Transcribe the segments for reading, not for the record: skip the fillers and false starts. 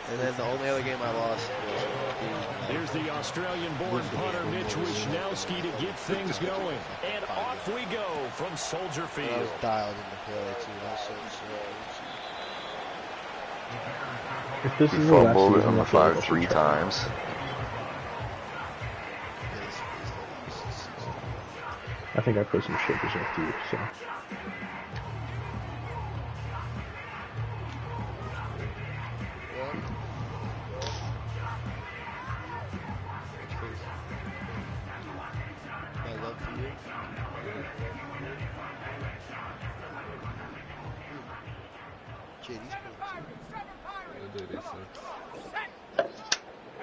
And then the only other game I lost was Here's the Australian-born punter Mitch Wishnowski to get things going. And off we go from Soldier Field. I was dialed into play, too. If this is fumbled it on the 5 3 times. I think I put some shakers after you, so.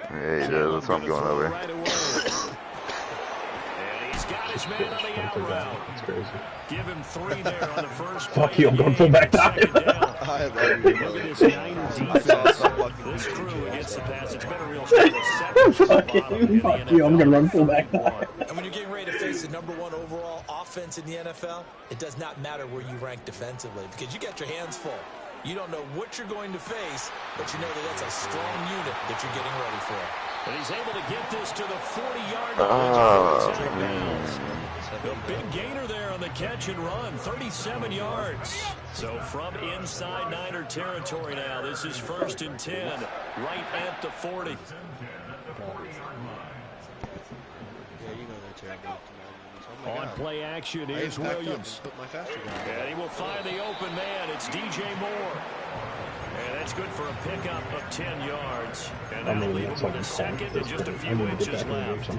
Yeah, he does. That's what I'm going over. And he's got his man on the out route. That's crazy. Give him 3 there on the first. Fuck you, I'm going full back time. Look at this Niner defense. This crew against the pass, it's been a real struggle. Fuck you, I'm going to run full back time. And when you're getting ready to face the #1 overall offense in the NFL, it does not matter where you rank defensively because you got your hands full. You don't know what you're going to face, but you know that that's a strong unit that you're getting ready for. And he's able to get this to the 40-yard line. The big gainer there on the catch and run, 37 yards. So from inside Niner territory now, this is 1st and 10, right at the 40. Yeah, you know they're terrible. On play action is Williams. And he will find the open man. It's DJ Moore. And that's good for a pickup of 10 yards. And that'll leave him with a second and just a few inches left.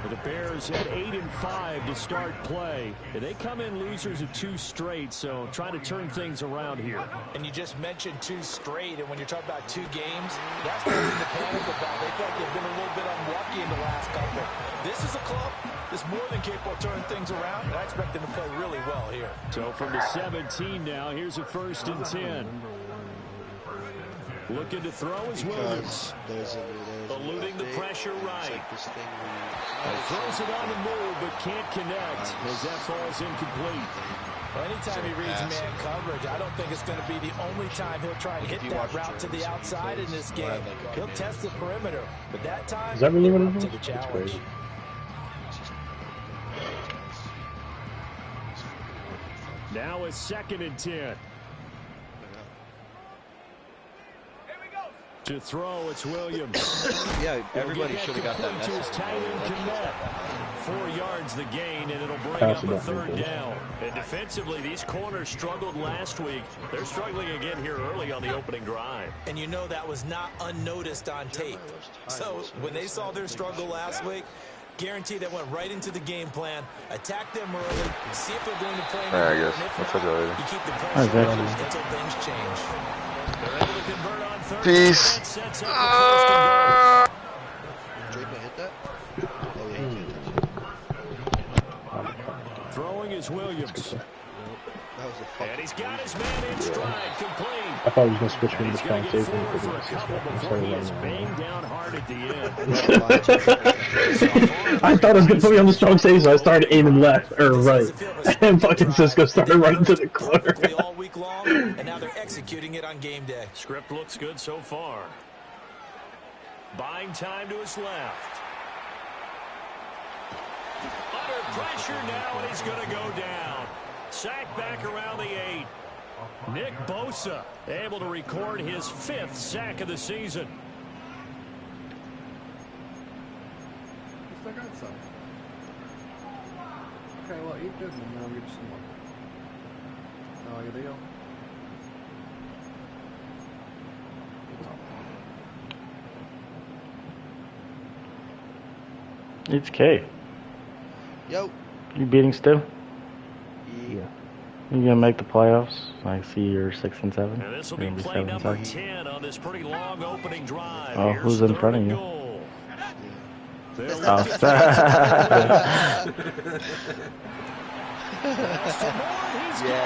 The Bears had 8 and 5 to start play. And they come in losers of 2 straight, so trying to turn things around here. And you just mentioned 2 straight, and when you're talking about 2 games, that's nothing to panic about. They feel like they've been a little bit unlucky in the last couple. This is a club that's more than capable of turning things around, and I expect them to play really well here. So from the 17 now, here's a 1st and 10. Looking to throw is Williams. Eluding the pressure right. Throws it on the move, but can't connect as that falls incomplete. Well, anytime he reads man coverage, I don't think it's going to be the only time he'll try and hit that route to the outside in this game. He'll test the perimeter, but that time, is that really what it is? To the challenge. Now it's 2nd and 10. To throw, it's Williams. Yeah, everybody should have got that message. 4 yards the gain, and it'll bring up a 3rd down. And defensively, these corners struggled last week. They're struggling again here early on the opening drive. And you know that was not unnoticed on tape. So when they saw their struggle last week, guarantee that went right into the game plan. Attack them early, see if they're going to play. I guess. Let's look at it. You keep the pressure on until things change. They're able to convert on 3rd. Peace. Sets up the 1st Drake hit that? Oh, yeah, he did. Throwing is Williams. And he's got his man in stride, complete. I thought he was going to switch me to strong safety. For a couple before he is banged down hard at the end. I thought it was going to put me on the strong safety, so I started aiming left, or right. And fucking Cisco started running to the corner. all week long, and now they're executing it on game day. Script looks good so far. Buying time to his left. Under pressure now, and he's going to go down. Sack back around the 8. Nick Bosa able to record his 5th sack of the season. I got some. Okay, well, eat this and then I'll get you some more. Oh, good deal. It's K. Yo. You beating still? Yeah. You gonna make the playoffs? I see you're 6 and 7. And this will be play number 10 on this pretty long opening drive. Oh, Here's who's in front of you? Oh. Yeah,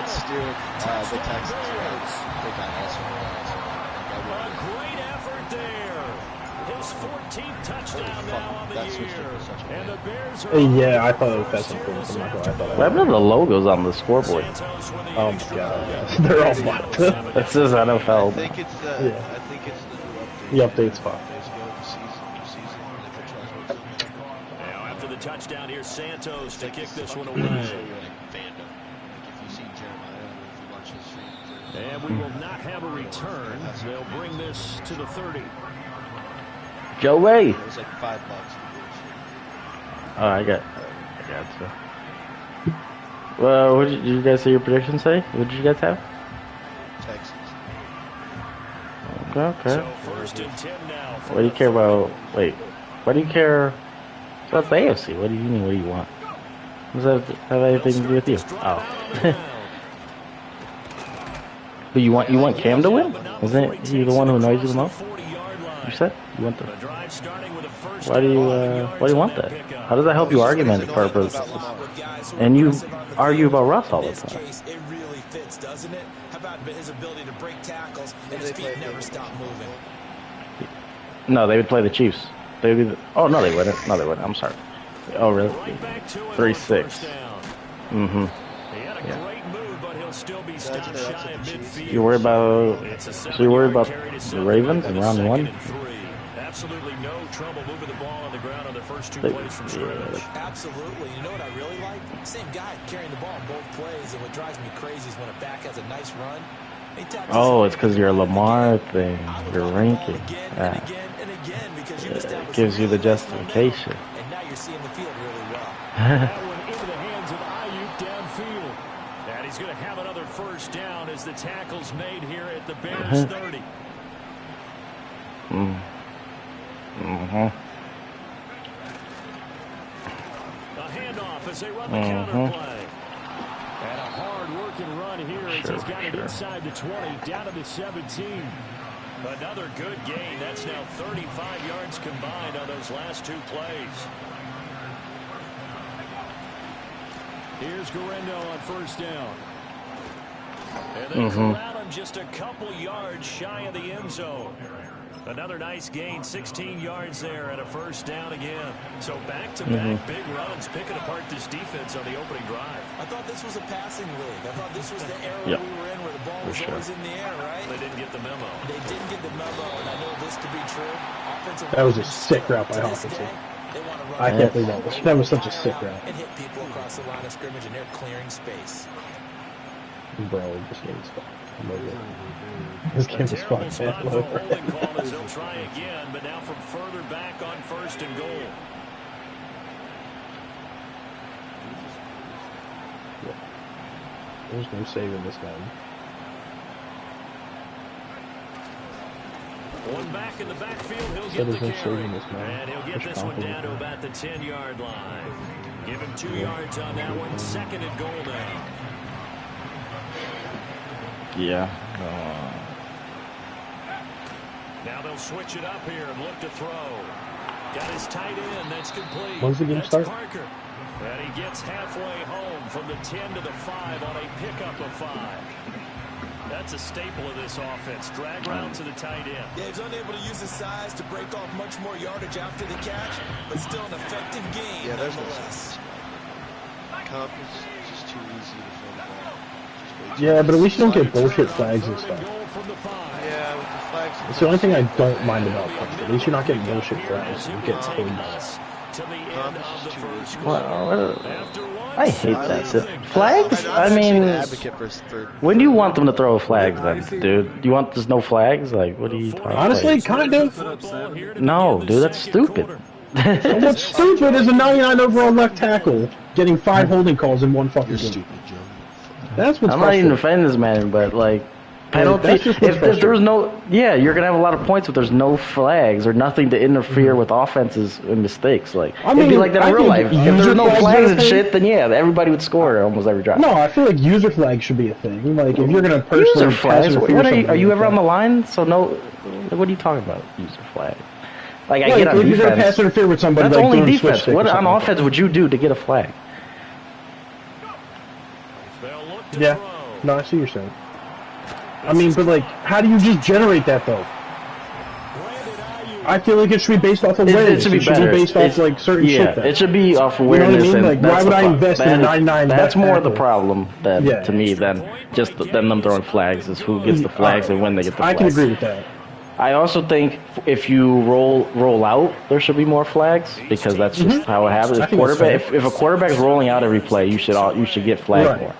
it's Stuart. The Texans. A great effort there. His 14th touchdown now on the year. And the Bears are yeah, I thought it was best improvement. I'm not gonna lie, I thought What happened to the logos on the scoreboard? Oh my god, they're all fucked. This is NFL. I think it's the new update. The update spot. Now after the touchdown, here's Santos to kick this one away. And we will not have a return. They'll bring this to the 30. Joey. It was like $5. Oh, I got you. Well, what did you guys say your predictions say? What did you guys have? Texans. Okay. So first and 10 now. What do you care about? Wait. What do you care? So that's the AFC. What do you mean? What do you want? Does that have anything to do with you? Oh. But you want Cam to win? Isn't he the one who annoys you the most? You said you want the. Why do you want that? How does that help you argument purpose? And you argue about Russ all the time. It really fits, doesn't it? How about his ability to break tackles and his feet never stop moving? No, they would play the Chiefs. They would be oh no, they wouldn't. No, they wouldn't. I'm sorry. Oh really? 3-6. Mm-hmm. Yeah. You worry about the Ravens in round 1? Absolutely no trouble moving the ball on the ground on the first 2 plays from scrimmage. Absolutely. You know what I really like? Same guy carrying the ball in both plays, and what drives me crazy is when a back has a nice run. Oh, it's because your Lamar thing, your ranking. Yeah. It gives you the justification. And now you're seeing the field really well. That one into the hands of Ayuk downfield. And he's going to have another first down as the tackle's made here at the Bears 30. A handoff as they run the counter play. And a hard-working run here as he's got it inside the 20, down to the 17. Another good gain. That's now 35 yards combined on those last 2 plays. Here's Guerrero on first down. And they corral him just a couple yards shy of the end zone. Another nice gain, 16 yards there and a first down again. So back-to-back big runs, picking apart this defense on the opening drive. I thought this was a passing league. I thought this was the era we were in where the ball was always in the air, right? They didn't get the memo. They didn't get the memo, and I know this to be true. Offensive That was a sick route by Hawkinson. I can't believe that. That was such a sick route. And hit people across the line of scrimmage, and they're clearing space. Bro, this game's fun. This game is fun, man. They'll try again, but now from further back on first and goal. Yeah. There's no saving this guy. One back in the backfield, he'll get the carry. And he'll get this one down to about the 10-yard line. Give him 2 yards on that one. Second and goal now. Yeah. Now they'll switch it up here and look to throw. Got his tight end. That's complete. When's the game start? Parker. And he gets halfway home from the 10 to the 5 on a pickup of 5. That's a staple of this offense. Drag route to the tight end. Yeah, he's unable to use his size to break off much more yardage after the catch, but still an effective game. Yeah, there's no sense. Cup is just too easy to throw the ball. Yeah, but at least you don't get bullshit flags and stuff. Yeah, with the flags. It's the only thing I don't mind about Cup. At least you're not getting bullshit flags. You get paid. I hate that. Flags? I mean, when do you want them to throw flags then, dude? Do you want there's no flags? Like, what are you talking about? Honestly, kind of. No, dude, that's stupid. What's stupid is a 99 overall left tackle getting 5 holding calls in one fucking game. That's what's I'm not even defending this man, but like, penalty. If there's no, yeah, you're gonna have a lot of points, but there's no flags or nothing to interfere with offenses and mistakes. Like, it'd be like that in real life. If there's no flags and shit, then yeah, everybody would score almost every drive. No, I feel like user flags should be a thing. Like, if you're gonna personally user flags, are you ever on the line? So no, what are you talking about? User flag. Like, I get on defense. If you're gonna pass interfere with somebody, that's only defense. What on offense would you do to get a flag? Yeah, no, I see what you're saying. I mean, but like, how do you just generate that though? I feel like it should be based off of awareness. It should be based off like certain shit. It should be off awareness. You know what I mean? Like, why would I invest in a 99? That's more the problem to me than just them throwing flags. Is who gets the flags and when they get the flags. I can agree with that. I also think if you roll out, there should be more flags because that's just how it happens. If a quarterback is rolling out every play, you should get flagged more.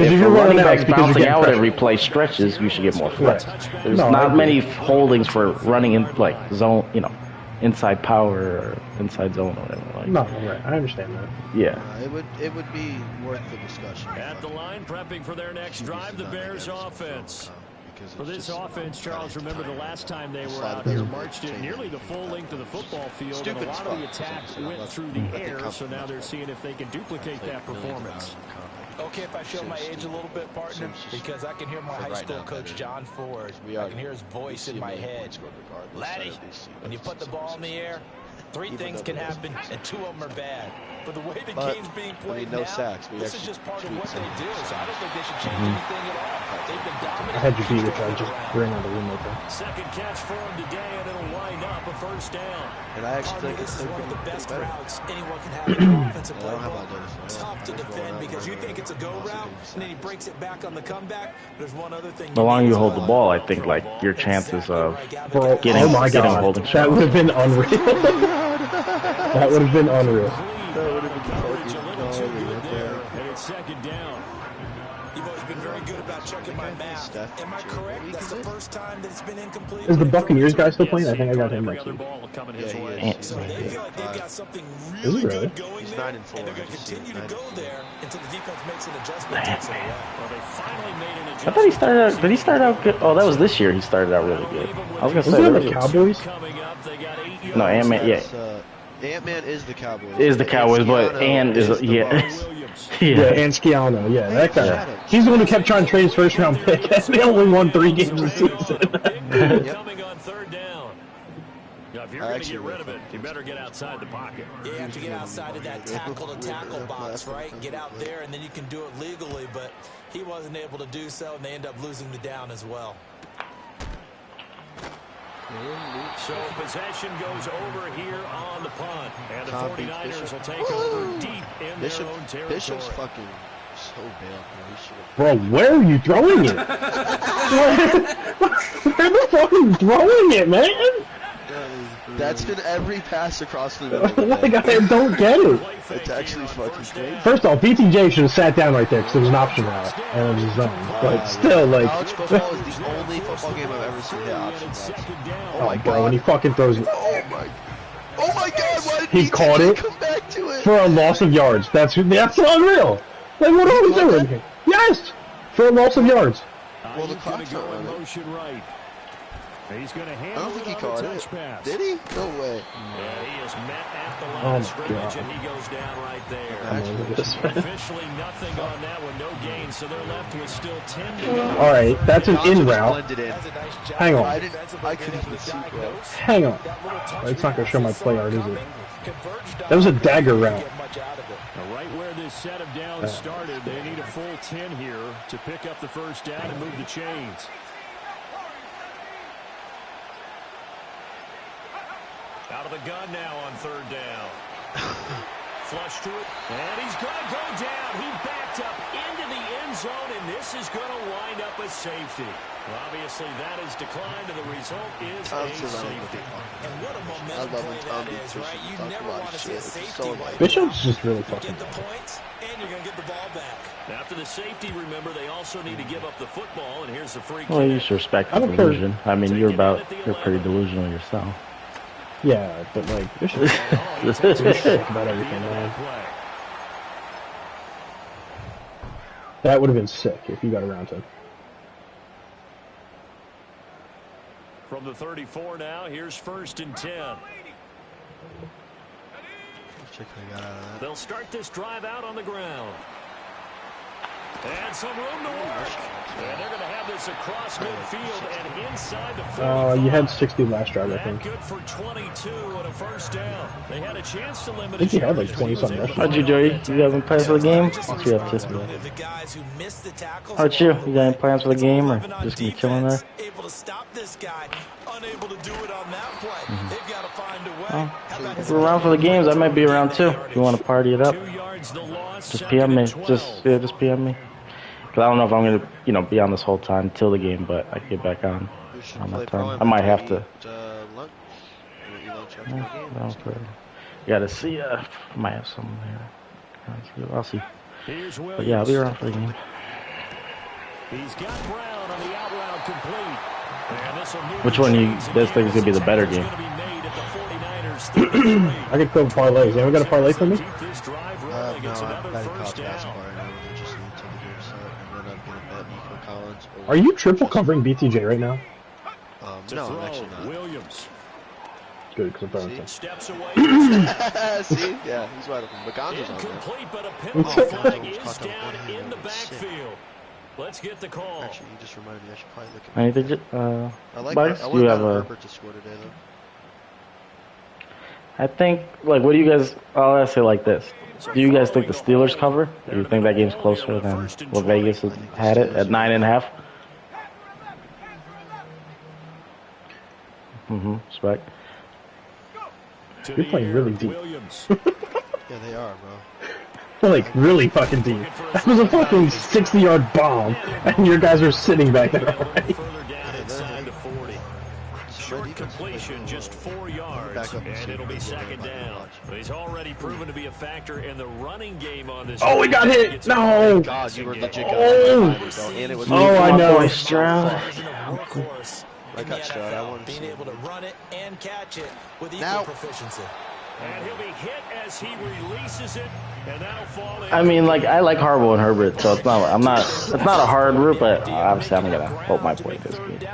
If a running back's bouncing out every play stretches, you should get more flags. There's not many holdings for running in like zone, inside power or inside zone or whatever. No, right. I understand that. Yeah. It would be worth the discussion. At the line, prepping for their next drive, the Bears offense. For this offense, Charles, remember the last time they were out here, marched it nearly the full length of the football field, and a lot of the attack went through the air, so now they're seeing if they can duplicate that performance. Okay, if I show my age a little bit, partner, because I can hear my high school coach, John Ford. I can hear his voice in my head. Laddie, when you put the ball in the air, 3 things can happen, and 2 of them are bad. But the way the game's being played now, this is just part of what they do, so I don't think they should change anything at all. They've been dominant. I had you beat, which I just ran out of room open. Second catch for him today, and it'll wind up a first down. And I actually think this is one of the best routes anyone can have in an offensive play. Tough to defend because you think it's a go route, and then he breaks it back on the comeback. There's one other thing. The longer you hold the ball, I think like your chances of getting holding. That would have been unreal. That would have been unreal. That would have been and it's second down. You've always been very good about checking my math. Am I correct? That's the first time that it's been incomplete. Is the Buccaneers guy still playing? I think I got him next week. So they feel like they've got something really good going there, and they're going to continue to go there until the defense makes an adjustment. Takes it away. Well, they finally made an adjustment. I thought he started out. Did he start out good? Oh, that was this year. He started out really good. I was gonna say the Cowboys. No, Ant-Man. Yeah. Ant-Man is the Cowboys. Is the Cowboys, but and is yeah, and Sciano, yeah, that guy. Yeah. He's the one who kept trying to trade his first round pick, and they only won 3 games a season. Coming on third down. Now, if you're going to get rid of it, you better get outside the pocket. You have to get outside of that tackle-to-tackle box, right? Get out there, and then you can do it legally, but he wasn't able to do so, and they end up losing the down as well. So possession goes over here on the punt, and the 49ers will take over deep in their own territory. Bishop's fucking so bad, bro. Where are you throwing it? Where the fuck are you throwing it, man? That's been every pass across the middle. Like, I don't get it. It's actually fucking crazy. First off, BTJ should have sat down right there because it was an option route and it was his zone. But still, like, college football is the only football game I've ever seen that option route. Oh my god, when he fucking throws it. Oh my god, why did he caught it come back to it? For a loss of yards. That's unreal. Like, what are we doing here? Yes, for a loss of yards. Well, the clock's not running. He's going to I don't think he caught it. Did he? No way. Yeah, he is met at the line of scrimmage, and he goes down right there. Officially nothing on that one, no gain, so they're left with still 10 to go. All right, that's an in route. Hang on. I couldn't even see, bro. Hang on. It's not going to show my play art, is it? That was a dagger route. Right where this set of downs started, they need a full 10 here to pick up the first down and move the chains. Out of the gun now on third down. Flush to it, and he's going to go down. He backed up into the end zone, and this is going to wind up a safety. Well, obviously, that is declined, and the result is a safety. And what a momentum play that is, right? You never want to see a safety like Bishop's just really fucking get the points, and you're going to get the ball back. After the safety, remember, they also need to give up the football, and here's the free kick. Well, you should respect the delusion. I mean, you're pretty delusional yourself. Yeah, but like, Bishop about everything, man. That would have been sick if you got around to. From the 34 now, here's 1st and 10. They'll start this drive out on the ground. And some room to work. And they're going to have this across midfield and inside the 45. You had 60 last drive, I think. Good for 22 and a first down. They had a chance to limit. I think you had like 20-something. How'd you do? You have any plans for the game? What's you up to? How'd you? You got any plans for the game, or just gonna be chilling there? Able to stop this guy, unable to do it on that play. They've got to find a way. If we're around for the games, I might be around too. If you want to party it up, just PM me. Just PM me. Cause I don't know if I'm gonna, be on this whole time till the game, but I can get back on. on that time. I might have to. Lunch. You lunch after Yeah, the game. no, you gotta see. I might have some there. I'll see. But yeah, I'll be around for the game. He's got Brown on the out route complete. Which one you guys think is gonna be the better game? I could go parlays. Anyone got a parlay for me? No, I'm betting college basketball right now. We just need to the start, and then I'm gonna bet Nico Collins. Are you triple covering BTJ right now? No, I'm actually not. Williams. Good, because I'm throwing Steps away. See? Yeah, he's wide open. McConnell's on Incomplete, but a penalty flag is down in the backfield. Let's get the call. Actually, you just reminded me. I should probably look at Anything? I like Bucks? I Do you have a? Herbert to score today, though. I think, like, what do you guys? I'll ask it like this: do you guys think the Steelers cover? Do you think that game's closer than what Vegas had it at 9.5? Respect. You're playing really deep. Yeah, they are, bro. Like, really fucking deep. That was a fucking 60-yard bomb, and your guys are sitting back there already. Short completion, just 4 yards, and it'll be second down. But he's already proven to be a factor in the running game on this. Oh, he got hit! No! God, you were legit. I know. Stroud. I got Stroud. I want to being able to run it and catch it with equal now. Proficiency. And he'll be hit as he releases it, and that'll fall in. I mean, like, I like Harbaugh and Herbert, so it's not a hard route, but obviously I'm gonna hope my point is good.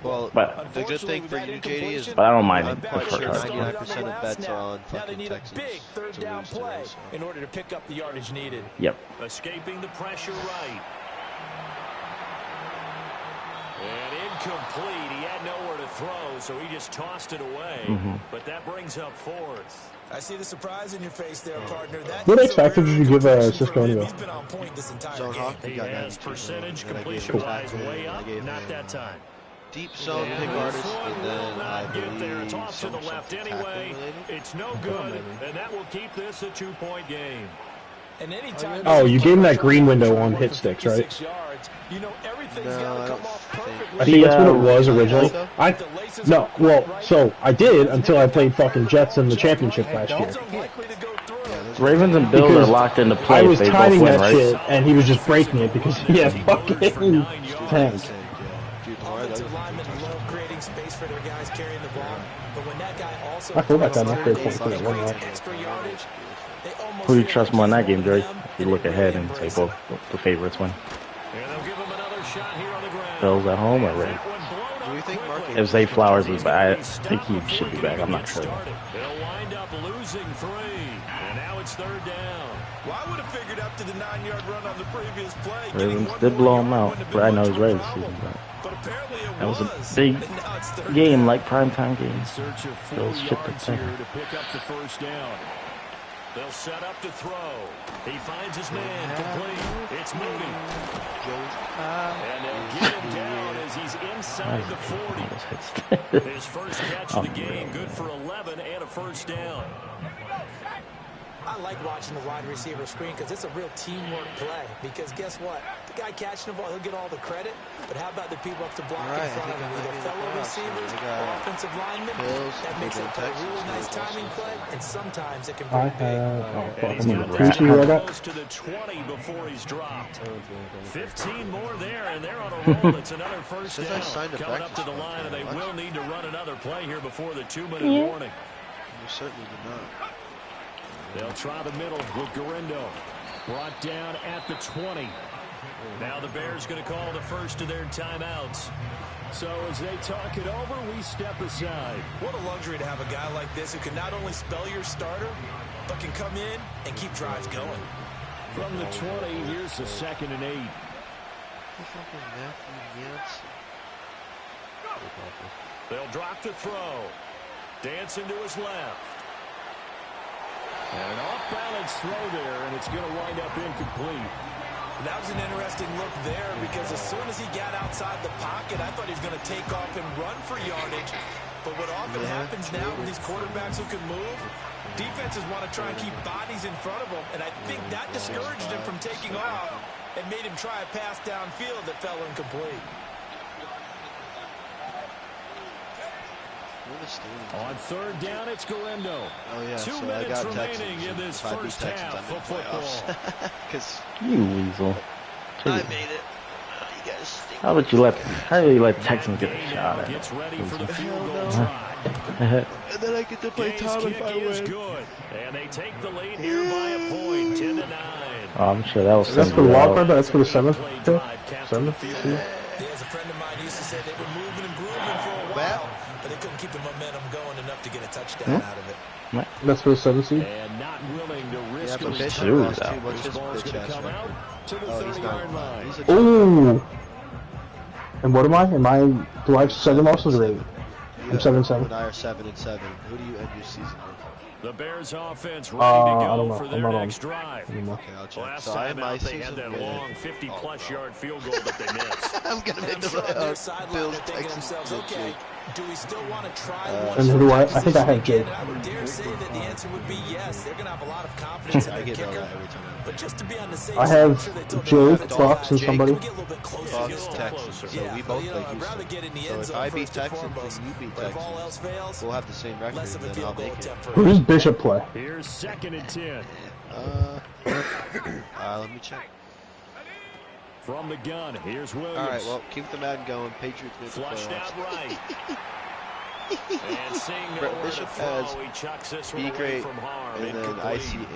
Well, But the good thing for you, JD, is I don't mind I'm it. pretty sure It's 99% of bets are on Now they fucking need a Texans big third to down lose play today, so. in order to pick up the yardage needed. Yep. Escaping the pressure right. And incomplete. He had nowhere to throw, so he just tossed it away. But that brings up fourth. I see the surprise in your face there, partner. What X factor did you give Cisco anyway? He's been on point this entire Zone game. hawk, He got has 92, percentage and I gave him completion-wise tackle, way and I up, gave not him that time. Deep zone pick And artist, this one and will then I not get there. It's believe off to the left something anyway. tackle-related. It's no good, and that will keep this a 2-point game. And anytime Oh, you gave him that green window on hit sticks, right? Yards, you know everything's No, got I to don't come off think- perfectly. I think that's what it was originally. So? No, well, so I did until I played fucking Jets in the championship last year. It's unlikely to go through. Ravens and Bills Because are locked into play. I If was they both timing win, that right? shit, and he was just breaking it because he had fucking tank. Offensive linemen love creating space for their guys carrying the ball, but when that guy also I feel like I'm not creates great for that one route. extra yardage, they almost Who do you feel trust like more in that he's game, Jerry? them, If you look and ahead they and say embrace both it. the favorites win. And they'll give him another shot here on the ground. Bills at home or Ravens? Do you think Mark If Zay Flowers is back, I think he should be back. I'm not sure. They'll wind up losing 3, and now it's third down. Well, I would have figured up to the 9-yard run on the previous play. Ravens did blow him out, but I know he's ready this season. But apparently it That was a was. big And now it's third game, down. like primetime game. Search of 4 Bills shit the yards thing. here to pick up the first down. They'll set up to throw. He finds his man complete. It's Mooney. And they'll get him down as he's inside the 40. His first catch of the game, good for 11 and a first down. I like watching the wide receiver screen because it's a real teamwork play. Because guess what? The guy catching the ball, he'll get all the credit. But how about the people up to block in front of him? Either fellow receivers or offensive linemen. That makes it a really nice timing play. And sometimes it can I bring big. have. And he's got Who's that you rolled up? close to the 20 before he's dropped. 15 more there, and they're on a roll. It's another first Since I down. signed up Coming up to the practice line, and they much. will need to run another play here before the 2-minute warning. You certainly did not. They'll try the middle with Garindo. Brought down at the 20. Now the Bears going to call the first of their timeouts. So as they talk it over, we step aside. What a luxury to have a guy like this who can not only spell your starter, but can come in and keep drives going. From the 20, here's the 2nd and 8. They'll drop the throw. Dancing to his left. And an off-balance throw there, and it's going to wind up incomplete. That was an interesting look there because as soon as he got outside the pocket, I thought he was going to take off and run for yardage. But what often happens now with these quarterbacks who can move, defenses want to try and keep bodies in front of them, and I think that discouraged him from taking off and made him try a pass downfield that fell incomplete. On third down, it's Galindo. Oh, yeah. 2 minutes remaining in this first half of football. You weasel. I made it. You guys think how do you let Texans get a shot at it? Gets ready for the field goal try. And then I get to play Tom if I is win. good. And they take the lead here by a point, 10-9. Oh, I'm sure that was. That's for the wild card. That's for the 7th. 7th. There's a friend of mine used to say they were moving and grooving for a while, but they couldn't keep the momentum going enough to get a touchdown out of it. That's for the 7th seed. And not willing to risk Yeah, but Bishop Dude, lost too. What's his ball's bitch going to ass come record? out to the Oh, he's 30-yard not. line. He's a Ooh. And what am I? Do I have 7 losses or 8? I'm 7-7. And I are 7-7. Who do you end your season with? The Bears offense ready I to don't go know. for I'm their not on. next drive. Okay, I'll check. Last So I time my out, they season had that with... long 50-plus-yard field goal that they missed. I'm gonna make the Their sideline, they're thinking to themselves, okay, do we still want to try one? And who do I think I have Jake. I would dare say that the answer would be yes. They're going to have a lot of confidence in I their get kicker. that every time. But just to be on the safe I side, I'm have sure they told Jake, them, Fox, and Jake. somebody. Can we get a little bit closer? Fox, Get a little Texans. closer. So Yeah, we both you play know, I'd rather Houston. get in the So end if zone I beat first and Texans foremost. and you beat But if all else Texans, fails, we'll have the same record, less of a then I'll field goal make it. attempt for Who does Bishop play? Here's 2nd and 10. Let me check. From the gun, here's Williams. All right, well, keep the Madden going. Patriots win the Flushed out playoffs. right. And seeing Brett nowhere to Bishop throw, has he chucks this Be one away great, from harm. and then Incomplete. Icy and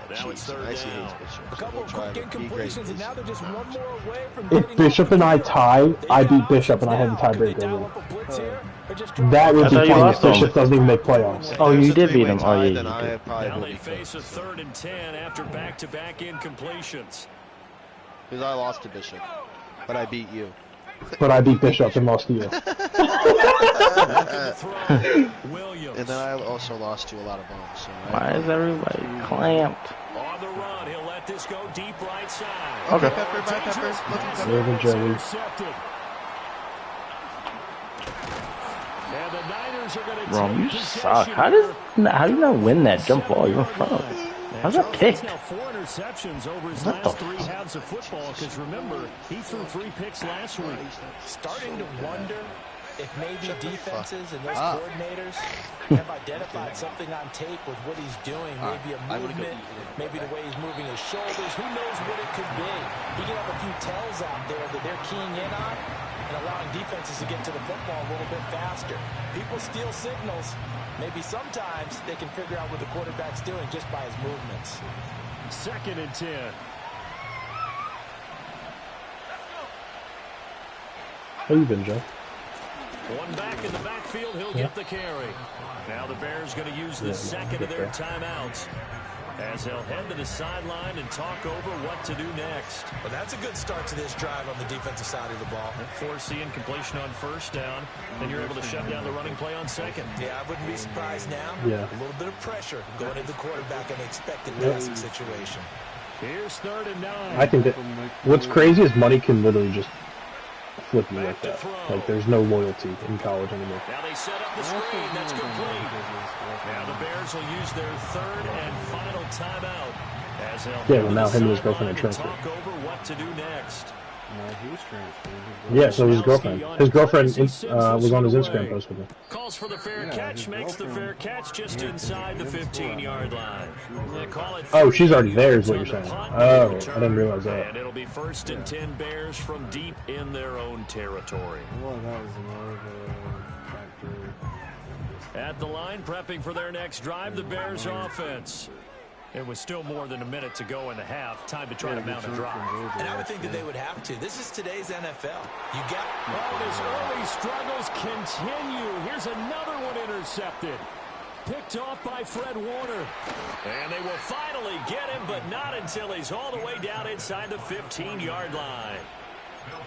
Now it's Chiefs. third Icy down. hates Bishop. a So couple we'll of try quick to be great. incompletions, and now they're just one more away from If getting Bishop off and the I field. tie, They've I got beat Bishop and I have the options now. Could they tiebreaker. dial over. up a blitz here, or just drop That it? would I be thought you funny if lost them. Bishop doesn't even make playoffs. Oh, you There's a did beat three-way him. Oh, tie, yeah, then you I did. probably Now will they be face a close. 3rd and 10 after back-to-back incompletions. Because I lost to Bishop, but I beat you. But I beat Bishop and lost to you. Williams. And then I also lost to a lot of bombs. So Why is everybody clamped? On the run, he'll let this go deep right side. Okay. Pepper, bye, Pepper. Dangerous pass Live there, and it's Joey. intercepted. And the Niners are going to Rome, you take suck. possession How do you not win that jump ball? You're in front of him. How's that picked? Now 4 interceptions over his What last the 3 halves of football. Because remember, he threw 3 picks last week. Starting to wonder if maybe defenses and those coordinators have identified something on tape with what he's doing. Maybe a movement, maybe the way he's moving his shoulders. Who knows what it could be? He can have a few tells out there that they're keying in on and allowing defenses to get to the football a little bit faster. People steal signals. Maybe sometimes they can figure out what the quarterback's doing just by his movements. 2nd and 10. How you been, Joe? One back in the backfield, he'll get the carry. Now the Bears going to use the second of their timeouts as they'll head to the sideline and talk over what to do next. But that's a good start to this drive on the defensive side of the ball. Force the incompletion on 1st down, then you're able to shut down the running play on 2nd. Yeah, I wouldn't be surprised now. Yeah. A little bit of pressure going into the quarterback in an expected passing situation. Here's 3rd and 9. I think that what's crazy is money can literally just flip you like that. Like there's no loyalty in college anymore. Now they set up the screen. That's complete. Now the Bears will use their 3rd and final timeout as they'll Yeah, well now him and his girlfriend are transferred. talk over what to do next. No, he was transferred. Yeah, so his girlfriend. His girlfriend was on his Instagram post with him. Calls for the fair Yeah, catch, his makes the fair girlfriend- catch just inside the 15-yard line. They call it Oh, she's already there is what yards you're on the saying. punt Oh, return, I didn't realize that. And it'll be 1st and 10 Bears from deep in their own territory. Well, that was another factor. At the line, prepping for their next drive, the Bears offense. It was still more than a minute to go in the half. Time to try to mount a drive. And I would think that they would have to. This is today's NFL. You got... Oh, his early struggles continue. Here's another one intercepted. Picked off by Fred Warner. And they will finally get him, but not until he's all the way down inside the 15-yard line.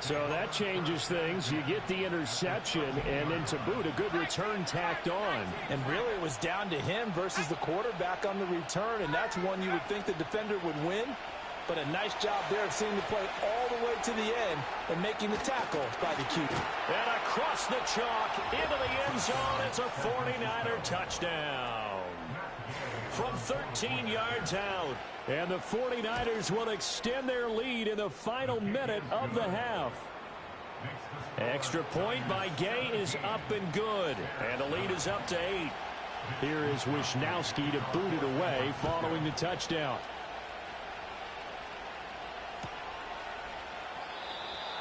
So that changes things. You get the interception, and then to boot, a good return tacked on. And really, it was down to him versus the quarterback on the return, and that's one you would think the defender would win. But a nice job there of seeing the play all the way to the end and making the tackle by the QB. And across the chalk, into the end zone, it's a 49er touchdown. From 13 yards out. And the 49ers will extend their lead in the final minute of the half. Extra point by Gay is up and good. And the lead is up to 8. Here is Wisnowski to boot it away following the touchdown.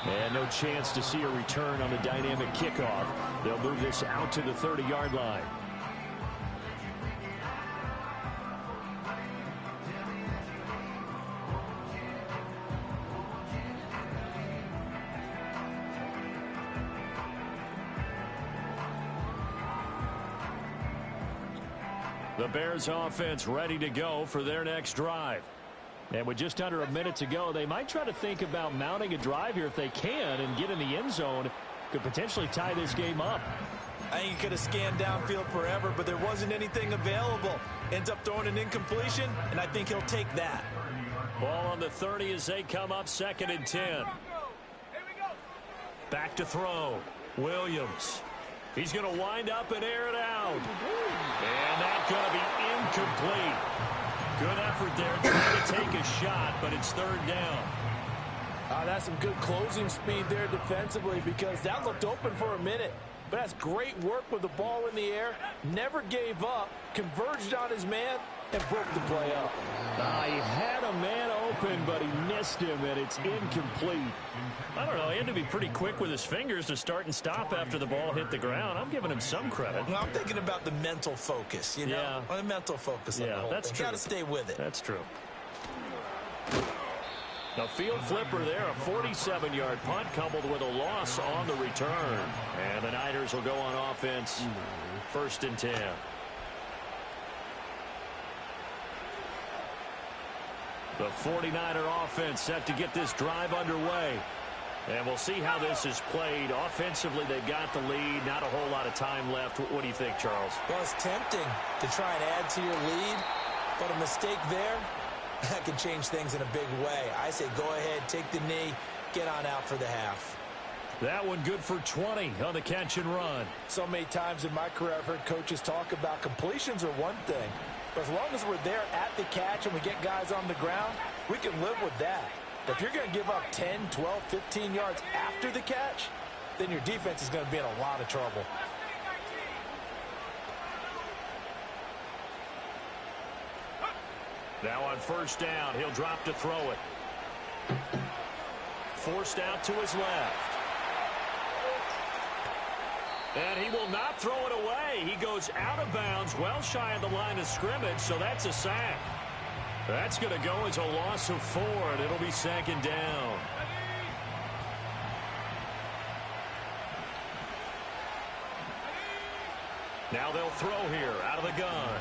And no chance to see a return on the dynamic kickoff. They'll move this out to the 30-yard line. The Bears offense ready to go for their next drive. And with just under a minute to go, they might try to think about mounting a drive here if they can and get in the end zone. Could potentially tie this game up. I think he could have scanned downfield forever, but there wasn't anything available. Ends up throwing an incompletion, and I think he'll take that. Ball on the 30 as they come up 2nd and 10. Back to throw. Williams. He's going to wind up and air it out. And that's going to be incomplete. Good effort there trying to take a shot, but it's 3rd down. That's some good closing speed there defensively because that looked open for a minute. But that's great work with the ball in the air. Never gave up, converged on his man, and broke the play up. He had a man open, but he missed him, and it's incomplete. I don't know. He had to be pretty quick with his fingers to start and stop after the ball hit the ground. I'm giving him some credit. Well, I'm thinking about the mental focus, you know? Yeah. The mental focus on the whole thing. Got to stay with it. That's true. A field flipper there, a 47-yard punt coupled with a loss on the return. And the Niners will go on offense 1st and 10. The 49er offense set to get this drive underway. And we'll see how this is played. Offensively, they've got the lead. Not a whole lot of time left. What do you think, Charles? Well, it's tempting to try and add to your lead. But a mistake there, that can change things in a big way. I say go ahead, take the knee, get on out for the half. That one good for 20 on the catch and run. So many times in my career I've heard coaches talk about completions are one thing. But as long as we're there at the catch and we get guys on the ground, we can live with that. But if you're going to give up 10, 12, 15 yards after the catch, then your defense is going to be in a lot of trouble. Now on 1st down, he'll drop to throw it. Forced out to his left. And he will not throw it away. He goes out of bounds, well shy of the line of scrimmage, so that's a sack. That's going to go as a loss of 4, and it'll be 2nd down. Now they'll throw here out of the gun.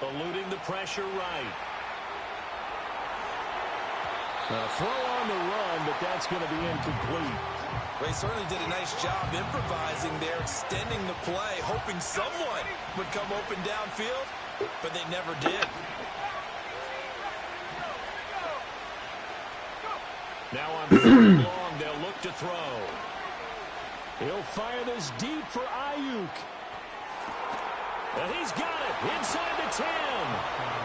Eluding the pressure right. A throw on the run, but that's going to be incomplete. They certainly did a nice job improvising there, extending the play, hoping someone would come open downfield, but they never did. Now on 3rd long, they'll look to throw. He'll fire this deep for Ayuk. And he's got it inside the 10.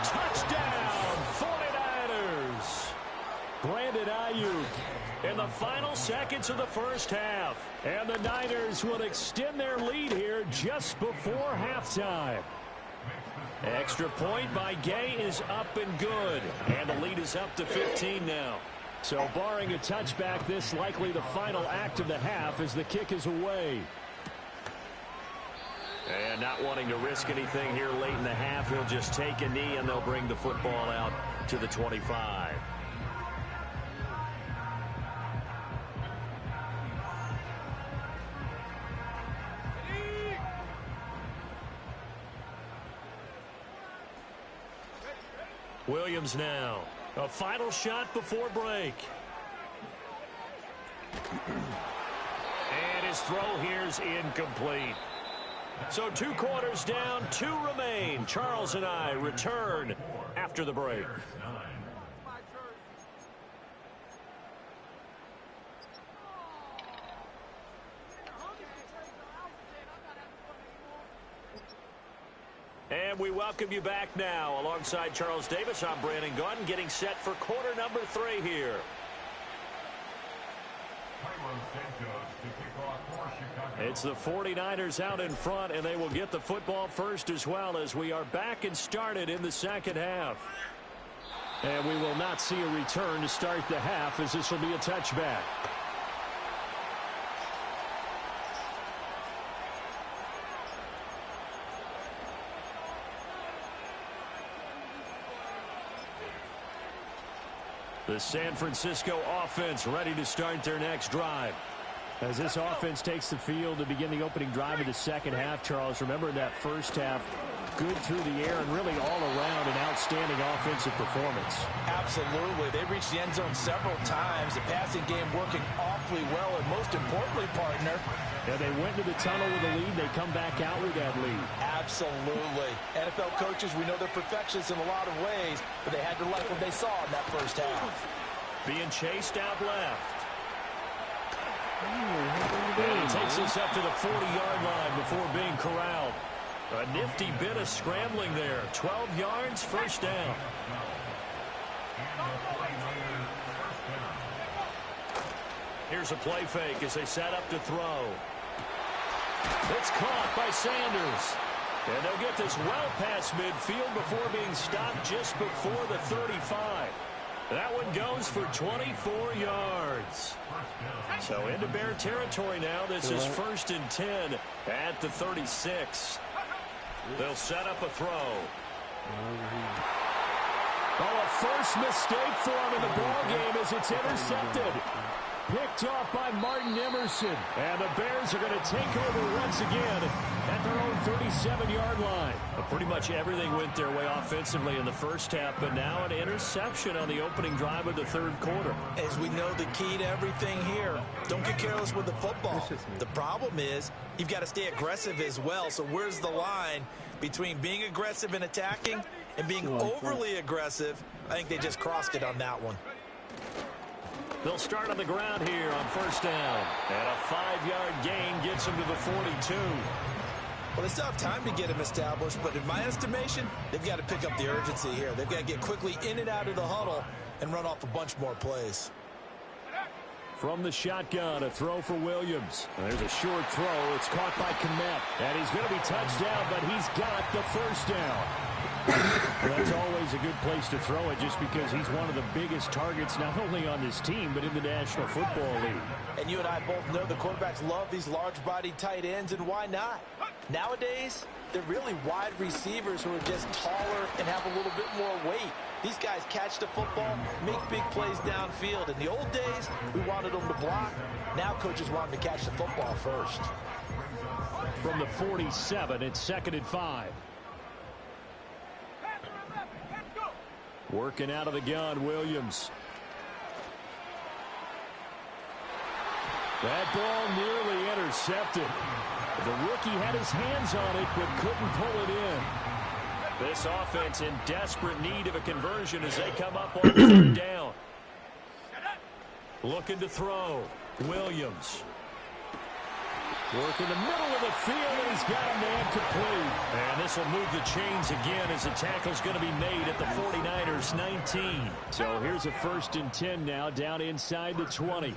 Touchdown, 49ers. Brandon Ayuk in the final seconds of the 1st half. And the Niners will extend their lead here just before halftime. Extra point by Gay is up and good. And the lead is up to 15 now. So barring a touchback, this likely the final act of the half as the kick is away. And not wanting to risk anything here late in the half, he'll just take a knee and they'll bring the football out to the 25. Williams now. A final shot before break. And his throw here's incomplete. So 2 quarters down, 2 remain. Charles and I return after the break. And we welcome you back now. Alongside Charles Davis, I'm Brandon Gautin, getting set for quarter number 3 here. It's the 49ers out in front, and they will get the football first as well as we are back and started in the second half. And we will not see a return to start the half, as this will be a touchback. The San Francisco offense ready to start their next drive. As this offense takes the field to begin the opening drive of the second half, Charles, remember in that first half, good through the air and really all around an outstanding offensive performance. Absolutely. They reached the end zone several times. The passing game working awfully well, and most importantly, partner, yeah, they went to the tunnel with a lead. They come back out with that lead. Absolutely. NFL coaches, we know they're perfectionists in a lot of ways, but they had to like what they saw in that first half. Being chased out left. And he takes us up to the 40-yard line before being corralled. A nifty bit of scrambling there. 12 yards, first down. Here's a play fake as they set up to throw. It's caught by Sanders. And they'll get this well past midfield before being stopped just before the 35. That one goes for 24 yards. So into Bear territory now. This is 1st and 10 at the 36. They'll set up a throw. Oh, a first mistake for him in the ball game as it's intercepted. Picked off by Martin Emerson. And the Bears are going to take over once again at their own 37-yard line. But pretty much everything went their way offensively in the first half, but now an interception on the opening drive of the third quarter. As we know, the key to everything here, don't get careless with the football. The problem is you've got to stay aggressive as well. So where's the line between being aggressive and attacking and being overly aggressive? I think they just crossed it on that one. They'll start on the ground here on first down. And a 5-yard gain gets them to the 42. Well, they still have time to get him established, but in my estimation, they've got to pick up the urgency here. They've got to get quickly in and out of the huddle and run off a bunch more plays. From the shotgun, a throw for Williams. There's a short throw. It's caught by Kmet. And he's going to be touched down, but he's got the first down. Well, that's always a good place to throw it just because he's one of the biggest targets not only on this team but in the National Football League. And you and I both know the quarterbacks love these large-bodied tight ends, and why not? Nowadays, they're really wide receivers who are just taller and have a little bit more weight. These guys catch the football, make big plays downfield. In the old days, we wanted them to block. Now coaches want them to catch the football first. From the 47, it's 2nd and 5. Working out of the gun, Williams. That ball nearly intercepted. The rookie had his hands on it but couldn't pull it in. This offense in desperate need of a conversion as they come up on 3rd down. Looking to throw. Williams. Work in the middle of the field, and he's got a man complete. And this will move the chains again as the tackle's going to be made at the 49ers 19. So here's a 1st and 10 now down inside the 20.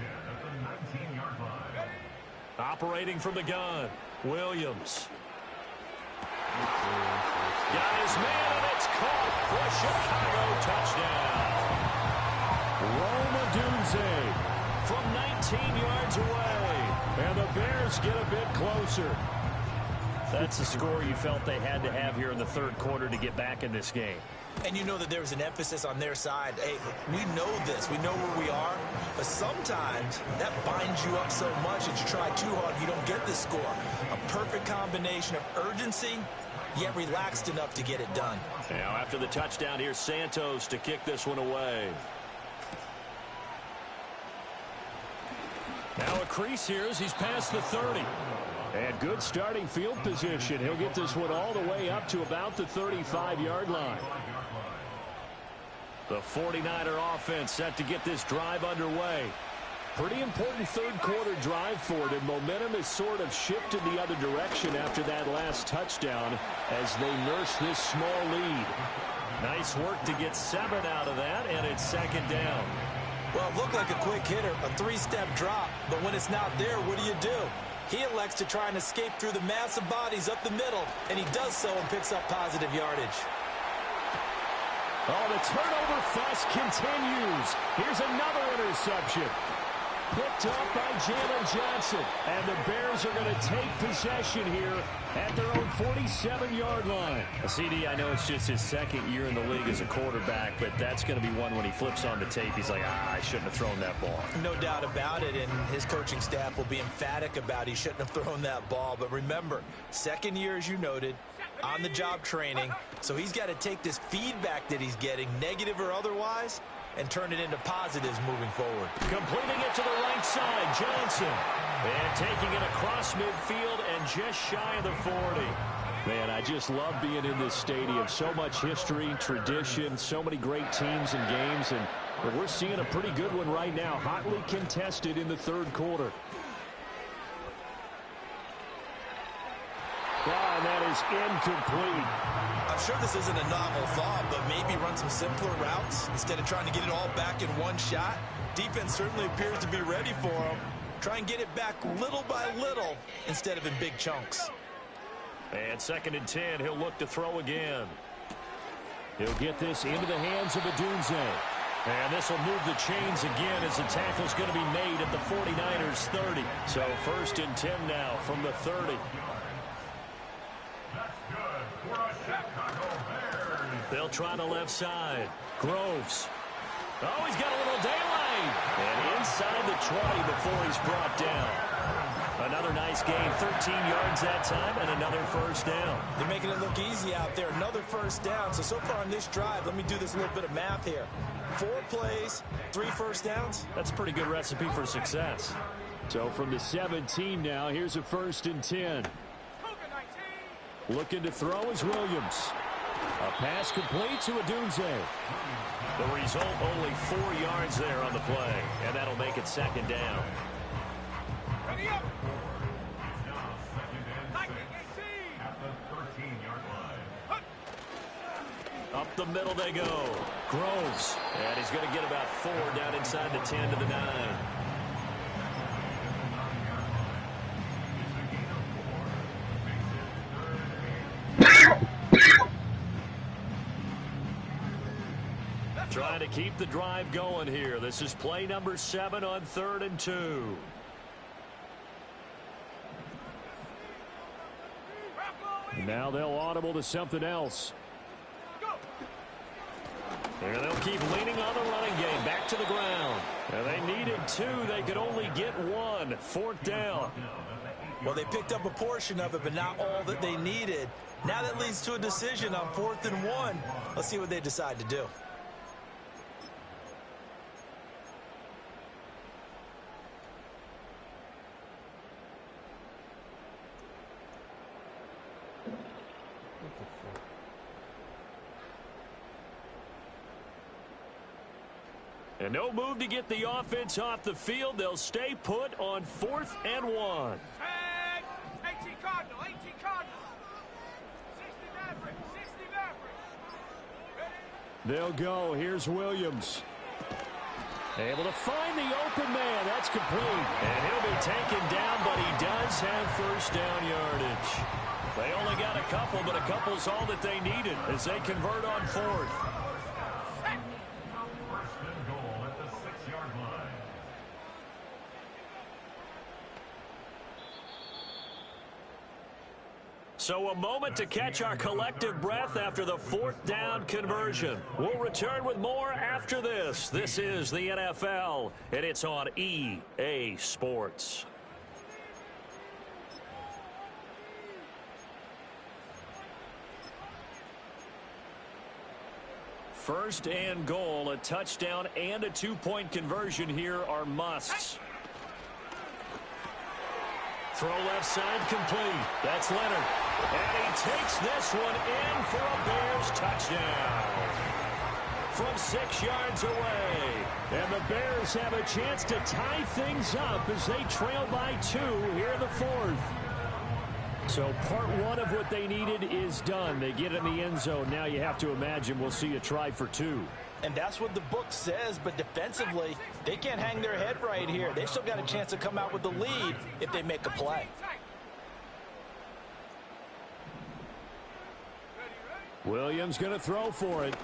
Operating from the gun, Williams. Got his man, and it's caught for a Chicago touchdown. Rome Odunze from 19 yards away. And the Bears get a bit closer. That's the score you felt they had to have here in the third quarter to get back in this game. And you know that there was an emphasis on their side. Hey, we know this. We know where we are. But sometimes that binds you up so much that you try too hard, you don't get the score. A perfect combination of urgency, yet relaxed enough to get it done. Now after the touchdown, here's Santos to kick this one away. Now a crease here as he's past the 30. And good starting field position. He'll get this one all the way up to about the 35-yard line. The 49er offense set to get this drive underway. Pretty important third quarter drive for them. Momentum has sort of shifted the other direction after that last touchdown as they nurse this small lead. Nice work to get 7 out of that, and it's 2nd down. Well, it looked like a quick hitter, a three-step drop, but when it's not there, what do? He elects to try and escape through the massive bodies up the middle, and he does so and picks up positive yardage. Oh, the turnover fest continues. Here's another interception. Picked up by Jalen Johnson. And the Bears are going to take possession here at their own 47-yard line. CD, I know it's just his second year in the league as a quarterback, but that's going to be one when he flips on the tape. He's like, I shouldn't have thrown that ball. No doubt about it, and his coaching staff will be emphatic about he shouldn't have thrown that ball. But remember, second year, as you noted, on-the-job training, so he's got to take this feedback that he's getting, negative or otherwise, and turn it into positives moving forward. Completing it to the right side, Johnson. And taking it across midfield and just shy of the 40. Man, I just love being in this stadium. So much history, tradition, so many great teams and games, and we're seeing a pretty good one right now, hotly contested in the third quarter. And that is incomplete. I'm sure this isn't a novel thought, but maybe run some simpler routes instead of trying to get it all back in one shot. Defense certainly appears to be ready for him. Try and get it back little by little instead of in big chunks. And 2nd and 10, he'll look to throw again. He'll get this into the hands of Adunze. And this will move the chains again as the tackle's going to be made at the 49ers 30. So 1st and 10 now from the 30. They'll try the left side. Groves. Oh, he's got a little daylight. And inside the 20 before he's brought down. Another nice gain, 13 yards that time, and another first down. They're making it look easy out there. Another first down. So far on this drive, let me do this little bit of math here. 4 plays, 3 first downs. That's a pretty good recipe for success. So from the 17 now, here's a 1st and 10. Looking to throw is Williams. A pass complete to Adunze. The result, only 4 yards there on the play, and that'll make it 2nd down. Up the middle they go. Groves. And he's going to get about 4 down inside the 10 to the 9. Trying to keep the drive going here. This is play number 7 on 3rd and 2. Now they'll audible to something else. And they'll keep leaning on the running game. Back to the ground. And they needed 2. They could only get 1. 4th down. Well, they picked up a portion of it, but not all that they needed. Now that leads to a decision on 4th and 1. Let's see what they decide to do. And no move to get the offense off the field. They'll stay put on 4th and 1. 18 Cardinal, 18 Cardinal. 60 Maverick, 60 Maverick. They'll go. Here's Williams. Able to find the open man. That's complete. And he'll be taken down, but he does have first down yardage. They only got a couple, but a couple's all that they needed as they convert on 4th. So a moment to catch our collective breath after the 4th down conversion. We'll return with more after this. This is the NFL, and it's on EA Sports. First and goal, a touchdown and a 2-point conversion here are musts. Throw left side complete. That's Leonard. And he takes this one in for a Bears touchdown. From 6 yards away. And the Bears have a chance to tie things up as they trail by 2 here in the 4th. So part 1 of what they needed is done. They get in the end zone. Now you have to imagine we'll see a try for 2. And that's what the book says, but defensively, they can't hang their head right here. They still got a chance to come out with the lead if they make a play. Williams going to throw for it.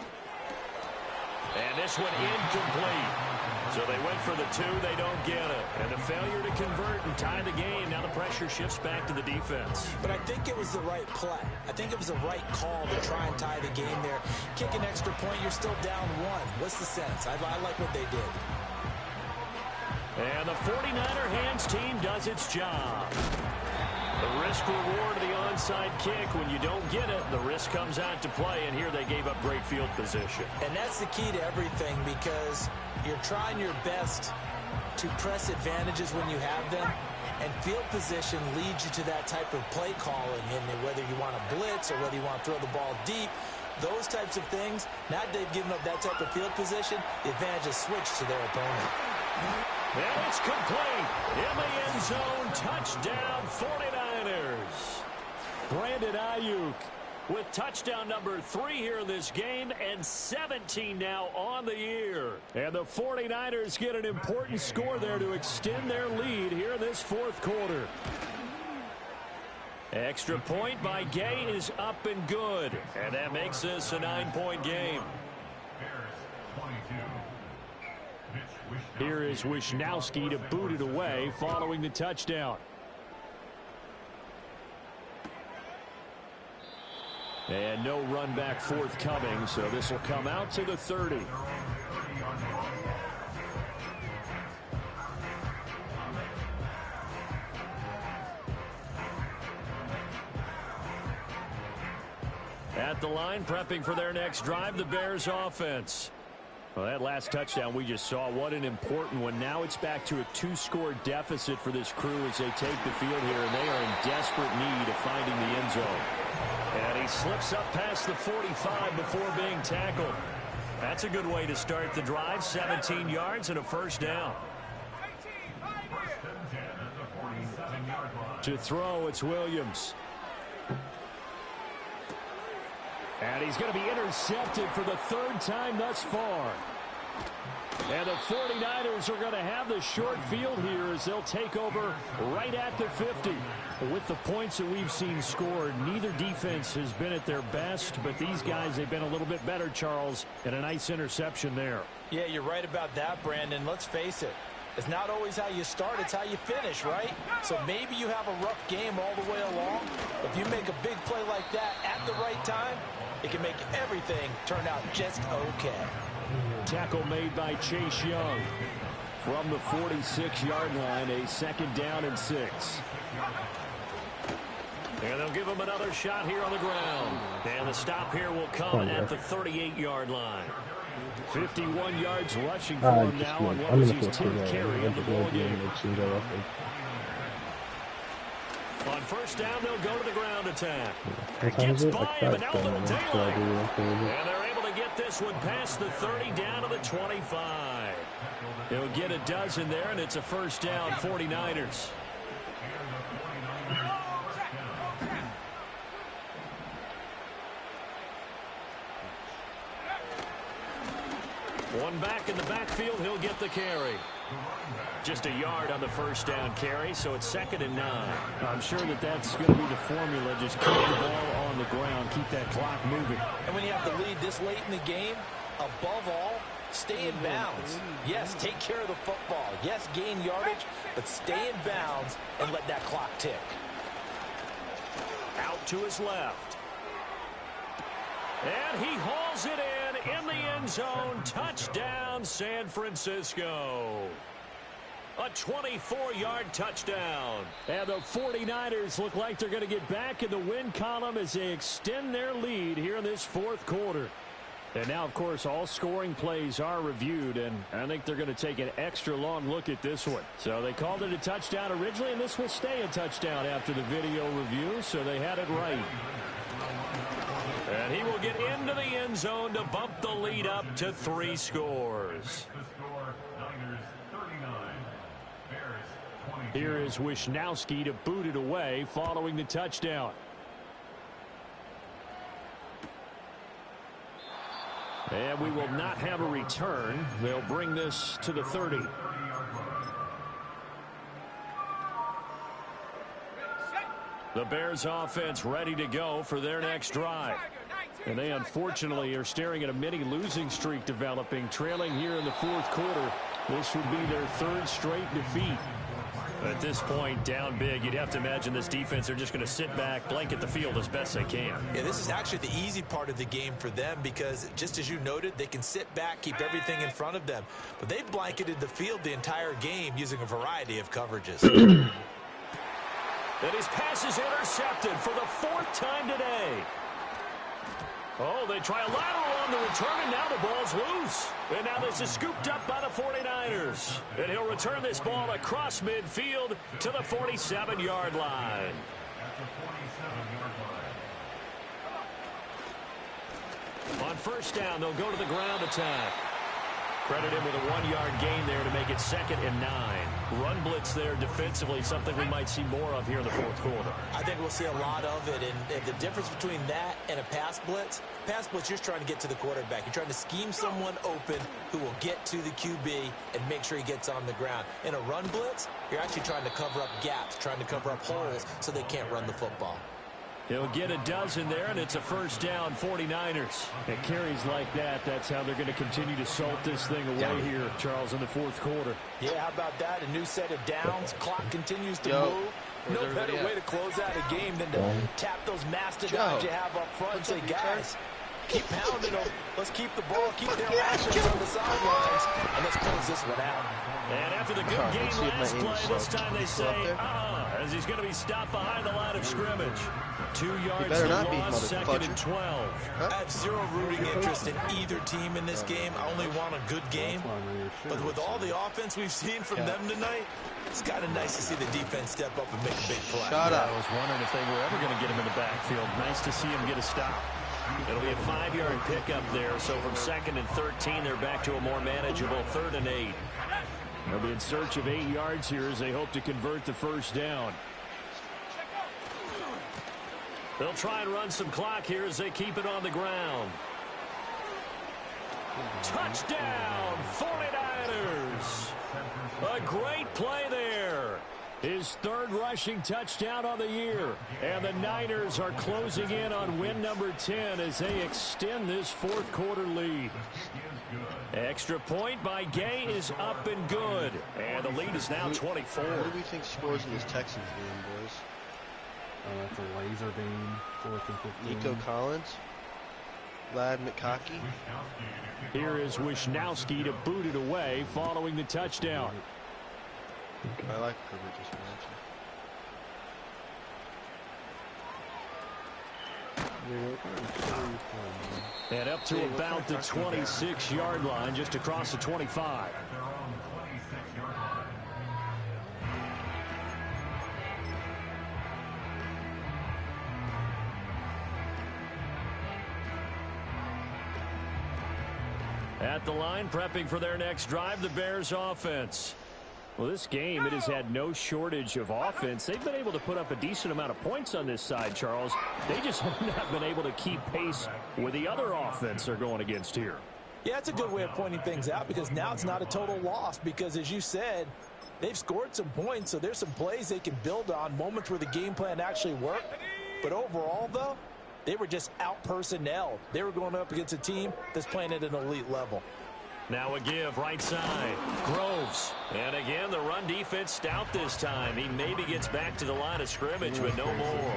And this one incomplete. So they went for the 2, they don't get it. And a failure to convert and tie the game. Now the pressure shifts back to the defense. But I think it was the right play. I think it was the right call to try and tie the game there. Kick an extra point, you're still down 1. What's the sense? I like what they did. And the 49er hands team does its job. The risk reward of the onside kick. When you don't get it, the risk comes out to play, and here they gave up great field position. And that's the key to everything, because you're trying your best to press advantages when you have them, and field position leads you to that type of play calling, and whether you want to blitz or whether you want to throw the ball deep, those types of things. Now they've given up that type of field position, the advantage is switched to their opponent. And it's complete. In the end zone, touchdown 49ers. Brandon Ayuk with touchdown number 3 here in this game, and 17 now on the year. And the 49ers get an important score there to extend their lead here in this 4th quarter. Extra point by Gay is up and good. And that makes this a 9-point game. Here is Wisnowski to boot it away following the touchdown. And no run back forthcoming, so this will come out to the 30. At the line, prepping for their next drive, the Bears offense. Well, that last touchdown we just saw, what an important one. Now it's back to a 2-score deficit for this crew as they take the field here, and they are in desperate need of finding the end zone. And he slips up past the 45 before being tackled. That's a good way to start the drive. 17 yards and a first down. To throw, it's Williams. And he's going to be intercepted for the 3rd time thus far. And the 49ers are going to have the short field here as they'll take over right at the 50. With the points that we've seen scored, neither defense has been at their best, but these guys, they've been a little bit better, Charles, and a nice interception there. Yeah, you're right about that, Brandon. Let's face it. It's not always how you start, it's how you finish, right? So maybe you have a rough game all the way along. If you make a big play like that at the right time, it can make everything turn out just okay. Tackle made by Chase Young. From the 46-yard line, a 2nd down and 6. And they'll give him another shot here on the ground. And the stop here will come at the 38-yard line. 51 yards rushing for him now on what was his 10th carry of the ball game. On first down, they'll go to the ground attack. It gets by him, and now a little daylight. And they're able to get this one past the 30 down to the 25. They'll get a dozen there, and it's a first down, 49ers. One back in the backfield, he'll get the carry. Just a yard on the first down carry, so it's 2nd and 9. I'm sure that's going to be the formula. Just keep the ball on the ground, keep that clock moving. And when you have the lead this late in the game, above all, stay in bounds. Yes, take care of the football. Yes, gain yardage, but stay in bounds and let that clock tick. Out to his left. And he hauls it in the end zone. Touchdown, San Francisco. A 24-yard touchdown. And the 49ers look like they're going to get back in the win column as they extend their lead here in this 4th quarter. And now, of course, all scoring plays are reviewed, and I think they're going to take an extra long look at this one. So they called it a touchdown originally, and this will stay a touchdown after the video review, so they had it right. And he will get into the end zone to bump the lead up to 3 scores. Here is Wisnowski to boot it away following the touchdown. And we will not have a return. They'll bring this to the 30. The Bears offense ready to go for their next drive. And they unfortunately are staring at a mini losing streak developing, trailing here in the fourth quarter. This would be their third straight defeat. At this point, down big, you'd have to imagine this defense are just going to sit back, blanket the field as best they can. Yeah, this is actually the easy part of the game for them because, just as you noted, they can sit back, keep everything in front of them. But they've blanketed the field the entire game using a variety of coverages. And his pass is intercepted for the fourth time today. Oh, they try a lateral on the return, and now the ball's loose. And now this is scooped up by the 49ers. And he'll return this ball across midfield to the 47-yard line. On first down, they'll go to the ground attack. Credit him with a 1-yard gain there to make it 2nd and 9. Run blitz there defensively, something we might see more of here in the fourth quarter. I think we'll see a lot of it, and the difference between that and a pass blitz, you're just trying to get to the quarterback. You're trying to scheme someone open who will get to the QB and make sure he gets on the ground. In a run blitz, you're actually trying to cover up gaps, trying to cover up holes so they can't run the football. He'll get a dozen there, and it's a first down, 49ers. It carries like that. That's how they're going to continue to salt this thing away here, Charles, in the fourth quarter. Yeah, how about that? A new set of downs. Clock continues to move. No better way to close out a game than to tap those mastodons you have up front and say, guys, keep pounding them. Let's keep the ball, keep their actions on the sidelines, and let's close this one out. And after the good game last play, this time they say, as he's going to be stopped behind the line of scrimmage. 2 yards to loss, 2nd and 12. I have zero rooting interest in either team in this game. I only want a good game. But with all the offense we've seen from them tonight, it's kind of nice to see the defense step up and make a big play. I was wondering if they were ever going to get him in the backfield. Nice to see him get a stop. It'll be a 5-yard pickup there. So from 2nd and 13, they're back to a more manageable 3rd and 8. They'll be in search of 8 yards here as they hope to convert the first down. They'll try and run some clock here as they keep it on the ground. Touchdown, 49ers. A great play there. His 3rd rushing touchdown on the year. And the Niners are closing in on win number 10 as they extend this fourth quarter lead. Extra point by Gay is up and good. And the lead is now 24. What do we think scores in this Texans game, boys? That's a laser beam. 4th and 15. Nico Collins. Vlad McConkey. Here is Wisnowski to boot it away following the touchdown. I like coverage as well. And up to about the 26-yard line, just across the 25. At the line, prepping for their next drive, the Bears offense. Well, this game, it has had no shortage of offense. They've been able to put up a decent amount of points on this side, Charles. They just have not been able to keep pace with the other offense they're going against here. Yeah, it's a good way of pointing things out because now it's not a total loss because, as you said, they've scored some points, so there's some plays they can build on, moments where the game plan actually worked. But overall, though, they were just out-personnel. They were going up against a team that's playing at an elite level. Now a give, right side. Groves. And again, the run defense stout this time. He maybe gets back to the line of scrimmage, but no more.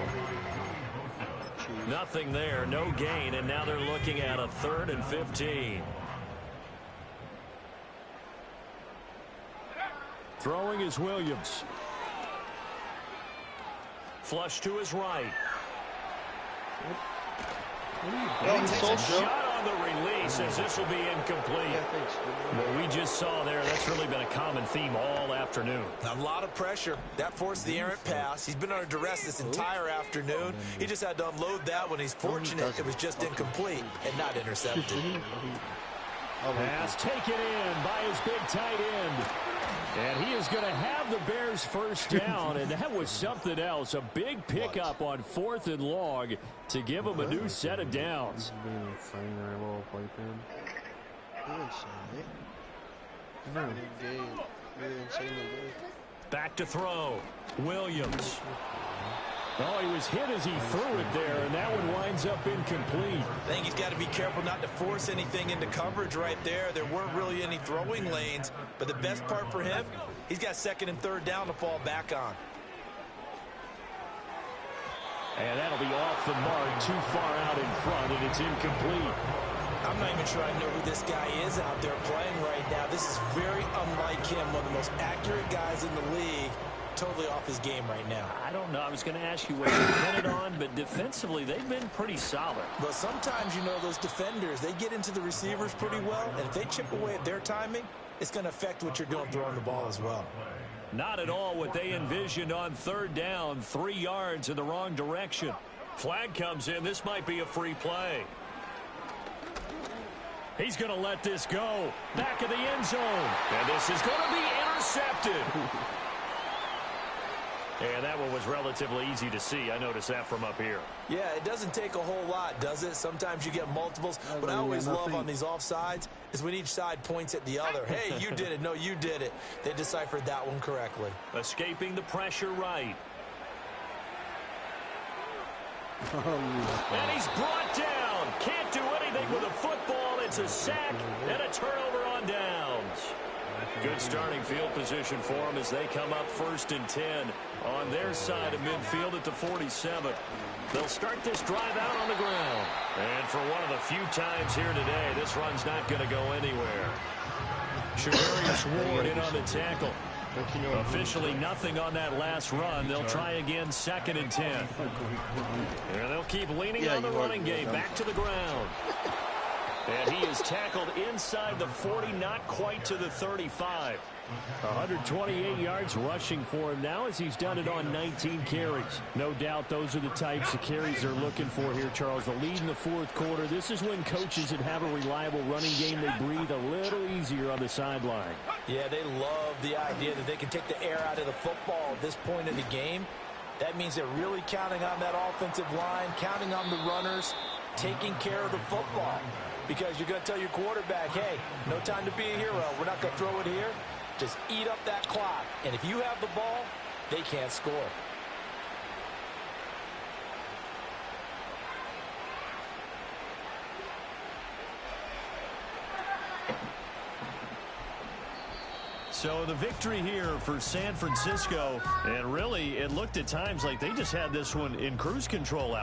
Nothing there, no gain, and now they're looking at a 3rd and 15. Throwing is Williams. Flush to his right. And he takes a shot on the release as this will be incomplete. What we just saw there, that's really been a common theme all afternoon. A lot of pressure. That forced the errant pass. He's been under duress this entire afternoon. He just had to unload that when he's fortunate it was just incomplete and not intercepted. Pass taken in by his big tight end. And he is going to have the Bears first down, and that was something else. A big pickup on 4th and long to give them a new set of downs. Back to throw. Williams. Oh, he was hit as he threw it there, and that one winds up incomplete. I think he's got to be careful not to force anything into coverage right there. There weren't really any throwing lanes, but the best part for him, he's got 2nd and 3rd down to fall back on. And that'll be off the mark, too far out in front, and it's incomplete. I'm not even sure I know who this guy is out there playing right now. This is very unlike him, one of the most accurate guys in the league. Totally off his game right now. I don't know. I was going to ask you what you put it on, but defensively, they've been pretty solid. But sometimes, you know, those defenders, they get into the receivers pretty well, and if they chip away at their timing, it's going to affect what you're doing throwing the ball as well. Not at all what they envisioned on 3rd down, 3 yards in the wrong direction. Flag comes in. This might be a free play. He's going to let this go. Back of the end zone. And this is going to be intercepted. And that one was relatively easy to see. I noticed that from up here. Yeah, it doesn't take a whole lot, does it? Sometimes you get multiples. What I always love on these offsides is when each side points at the other. Hey, you did it. No, you did it. They deciphered that one correctly. Escaping the pressure right. And he's brought down. Can't do anything with a football. It's a sack and a turnover on downs. Good starting field position for them as they come up 1st and 10 on their side of midfield at the 47. They'll start this drive out on the ground. And for one of the few times here today, this run's not going to go anywhere. Shavarius Ward in on the tackle. Officially nothing on that last run. They'll try again 2nd and 10. And they'll keep leaning on the running game. Back to the ground. And he is tackled inside the 40, not quite to the 35. 128 yards rushing for him now as he's done it on 19 carries. No doubt those are the types of carries they're looking for here, Charles. The lead in the 4th quarter. This is when coaches that have a reliable running game, they breathe a little easier on the sideline. Yeah, they love the idea that they can take the air out of the football at this point in the game. That means they're really counting on that offensive line, counting on the runners, taking care of the football. Because you're going to tell your quarterback, hey, no time to be a hero. We're not going to throw it here. Just eat up that clock. And if you have the ball, they can't score. So the victory here for San Francisco. And really, it looked at times like they just had this one in cruise control out.